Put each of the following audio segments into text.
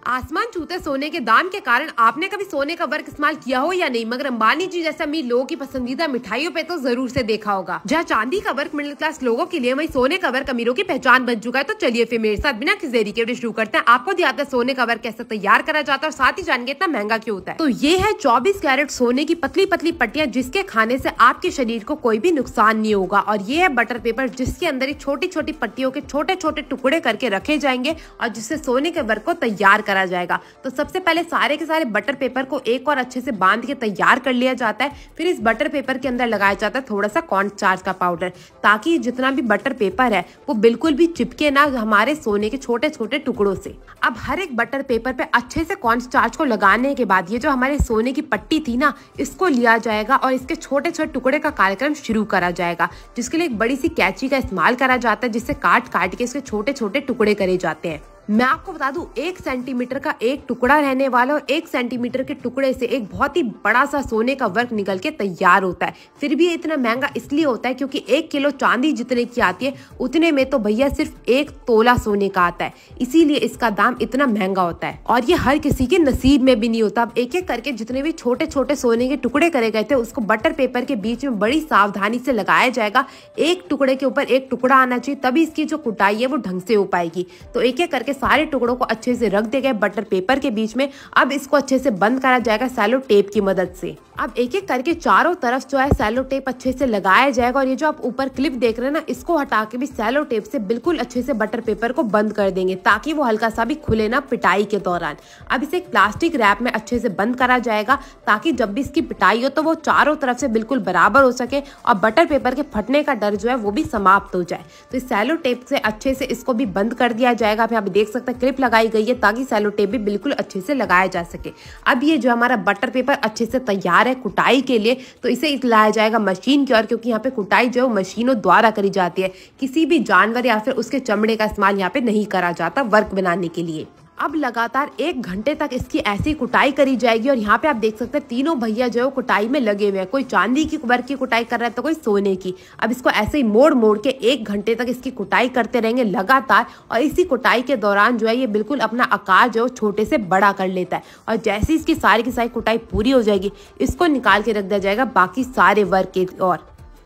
आसमान छूते सोने के दाम के कारण आपने कभी सोने का वर्क इस्तेमाल किया हो या नहीं, मगर अंबानी जी जैसे अमीर लोगों की पसंदीदा मिठाइयों पे तो जरूर से देखा होगा। जहाँ चांदी का वर्क मिडिल क्लास लोगों के लिए, वही सोने का वर्क अमीरों की पहचान बन चुका है। तो चलिए फिर मेरे साथ बिना किसी देरी के शुरू करते हैं। आपको दिखाते हैं सोने का वर्क कैसे तैयार करा जाता है और साथ ही जानेंगे इतना महंगा क्यों होता है। तो ये है 24 कैरेट सोने की पतली पतली पट्टियां, जिसके खाने से आपके शरीर को कोई भी नुकसान नहीं होगा। और ये है बटर पेपर, जिसके अंदर छोटी छोटी पट्टियों के छोटे छोटे टुकड़े करके रखे जाएंगे और जिससे सोने के वर्क को तैयार करा जाएगा। तो सबसे पहले सारे के सारे बटर पेपर को एक और अच्छे से बांध के तैयार कर लिया जाता है। फिर इस बटर पेपर के अंदर लगाया जाता है थोड़ा सा कॉर्न स्टार्च का पाउडर, ताकि जितना भी बटर पेपर है वो बिल्कुल भी चिपके ना हमारे सोने के छोटे छोटे टुकड़ों से। अब हर एक बटर पेपर पे अच्छे से कॉर्न स्टार्च को लगाने के बाद ये जो हमारे सोने की पट्टी थी ना, इसको लिया जाएगा और इसके छोटे छोटे टुकड़े का कार्यक्रम शुरू करा जाएगा, जिसके लिए एक बड़ी सी कैंची का इस्तेमाल करा जाता है, जिससे काट काट के इसके छोटे छोटे टुकड़े करे जाते हैं। मैं आपको बता दूं, 1 सेंटीमीटर का एक टुकड़ा रहने वाला और 1 सेंटीमीटर के टुकड़े से एक बहुत ही बड़ा सा सोने का वर्क निकल के तैयार होता है। फिर भी ये इतना महंगा इसलिए होता है क्योंकि 1 किलो चांदी जितने की आती है उतने में तो भैया सिर्फ 1 तोला सोने का आता है, इसीलिए इसका दाम इतना महंगा होता है। और ये हर किसी के नसीब में भी नहीं होता। अब एक एक करके जितने भी छोटे छोटे सोने के टुकड़े करे गए थे उसको बटर पेपर के बीच में बड़ी सावधानी से लगाया जाएगा। एक टुकड़े के ऊपर एक टुकड़ा आना चाहिए, तभी इसकी जो कुटाई है वो ढंग से हो पाएगी। तो एक एक करके सारे टुकड़ों को अच्छे से रख दिए गए बटर पेपर के बीच में। अब इसको अच्छे से बंद करा जाएगा सेलो टेप की मदद से। अब एक एक करके चारों तरफ जो है सेलो टेप अच्छे से लगाया जाएगा। और ये जो आप ऊपर क्लिप देख रहे हैं ना, इसको हटा के भी सेलो टेप से बिल्कुल अच्छे से बटर पेपर को बंद कर देंगे, ताकि वो हल्का सा भी खुले ना पिटाई के दौरान। अब इसे एक प्लास्टिक रैप में अच्छे से बंद करा जाएगा, ताकि जब भी इसकी पिटाई हो तो वो चारों तरफ से बिल्कुल बराबर हो सके और बटर पेपर के फटने का डर जो है वो भी समाप्त हो जाए। तो इस सेलो टेप से अच्छे से इसको भी बंद कर दिया जाएगा। आप देख सकते हैं क्लिप लगाई गई है, ताकि सेलो टेप भी बिल्कुल अच्छे से लगाया जा सके। अब ये जो हमारा बटर पेपर अच्छे से तैयार है कुटाई के लिए, तो इसे लाया जाएगा मशीन की ओर, क्योंकि यहाँ पे कुटाई जो है मशीनों द्वारा करी जाती है। किसी भी जानवर या फिर उसके चमड़े का इस्तेमाल यहाँ पे नहीं करा जाता वर्क बनाने के लिए। अब लगातार 1 घंटे तक इसकी ऐसी कुटाई करी जाएगी। और यहाँ पे आप देख सकते हैं तीनों भैया जो है कुटाई में लगे हुए हैं। कोई चांदी की वर्क की कुटाई कर रहा है तो कोई सोने की। अब इसको ऐसे ही मोड़ मोड़ के 1 घंटे तक इसकी कुटाई करते रहेंगे लगातार। और इसी कुटाई के दौरान जो है ये बिल्कुल अपना आकार जो छोटे से बड़ा कर लेता है। और जैसे इसकी सारी की सारी कुटाई पूरी हो जाएगी, इसको निकाल के रख दिया जाएगा बाकी सारे वर्क की ओर।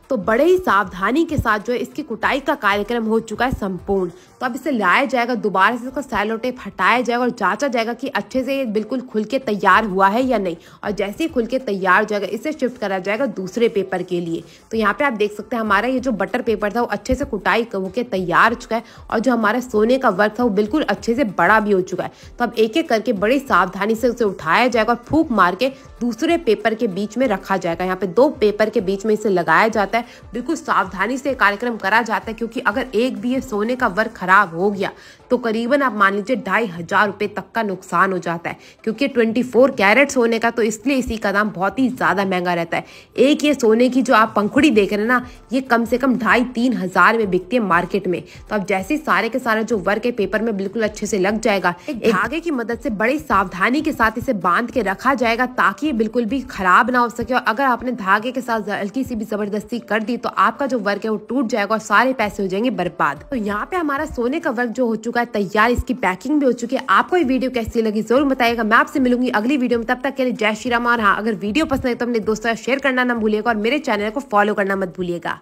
तो बड़े ही सावधानी के साथ जो है इसकी कुटाई का कार्यक्रम हो चुका है संपूर्ण। तो अब इसे लाया जाएगा, दोबारा से इसका सेलो टेप हटाया जाएगा और जांचा जाएगा कि अच्छे से ये बिल्कुल खुल के तैयार हुआ है या नहीं। और जैसे ही खुल के तैयार हो जाएगा, इसे शिफ्ट करा जाएगा दूसरे पेपर के लिए। तो यहाँ पे आप देख सकते हैं हमारा ये जो बटर पेपर था वो अच्छे से कुटाई होकर तैयार हो चुका है। और जो हमारा सोने का वर्क था वो बिल्कुल अच्छे से बड़ा भी हो चुका है। तो अब एक एक करके बड़ी सावधानी से उसे उठाया जाएगा और फूंक मार के दूसरे पेपर के बीच में रखा जाएगा। यहाँ पे 2 पेपर के बीच में इसे लगाया जाता है। बिल्कुल सावधानी से कार्यक्रम करा जाता है, क्योंकि अगर एक भी ये सोने का वर्क खराब हो गया तो करीबन आप मान लीजिए 2500 रुपए तक का नुकसान हो जाता है। क्योंकि 24 कैरेट सोने का, तो इसलिए इसी का दाम बहुत ही ज्यादा महंगा रहता है। एक ये सोने की जो आप पंखुड़ी देख रहे हैं ना, ये कम से कम 2500-3 हजार में बिकती है मार्केट में। तो अब जैसे सारे के सारे जो वर्क है पेपर में बिल्कुल अच्छे से लग जाएगा, एक धागे की मदद से बड़ी सावधानी के साथ इसे बांध के रखा जाएगा, ताकि ये बिल्कुल भी खराब ना हो सके। और अगर आपने धागे के साथ हल्की सी भी जबरदस्ती कर दी तो आपका जो वर्क है वो टूट जाएगा और सारे पैसे हो जाएंगे बर्बाद। तो यहाँ पे हमारा सोने का वर्क जो हो चुका है तैयार, इसकी पैकिंग भी हो चुकी है। आपको ये वीडियो कैसी लगी जरूर बताइएगा। मैं आपसे मिलूंगी अगली वीडियो में, तब तक के लिए जय श्री राम। और हाँ, अगर वीडियो पसंद है तो अपने दोस्तों से शेयर करना ना भूलिएगा और मेरे चैनल को फॉलो करना मत भूलिएगा।